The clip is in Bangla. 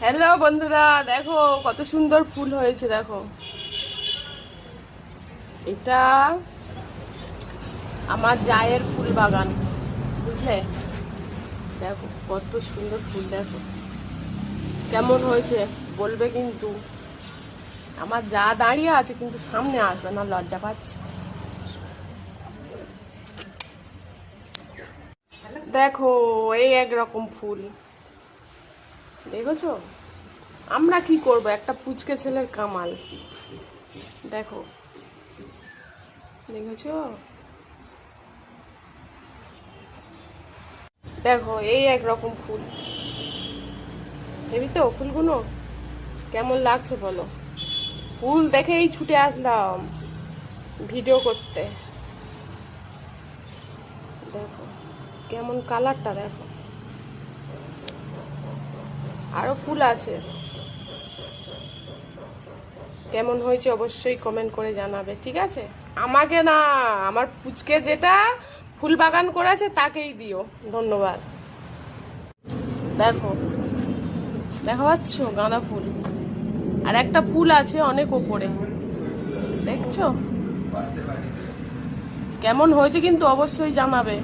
হ্যালো বন্ধুরা, দেখো কত সুন্দর ফুল হয়েছে। দেখো, এটা আমার জায়ের ফুল বাগান, বুঝলে? দেখো কত সুন্দর ফুল, দেখো কেমন হয়েছে বলবে কিন্তু। আমার যা দাঁড়িয়ে আছে কিন্তু সামনে আসবে না, লজ্জা পাচ্ছে। দেখো এই একরকম ফুল, দেখেছো? আমরা কি করব, একটা পুচকে ছেলের কামাল। দেখো, দেখেছো? দেখো এই একরকম ফুল, দেখবি তো ফুলগুলো কেমন লাগছে বলো? ফুল দেখেই ছুটে আসলাম ভিডিও করতে। দেখো কেমন কালারটা, দেখো আরো ফুল আছে। কেমন হয়েছে অবশ্যই কমেন্ট করে জানাবে, ঠিক আছে? আমাকে না, আমার পুচকে যেটা ফুল বাগান করেছে তাকেই দিও ধন্যবাদ। দেখো, দেখা পাচ্ছ গাঁদা ফুল, আর একটা ফুল আছে অনেক ওপরে, দেখছো? কেমন হয়েছে কিন্তু অবশ্যই জানাবে।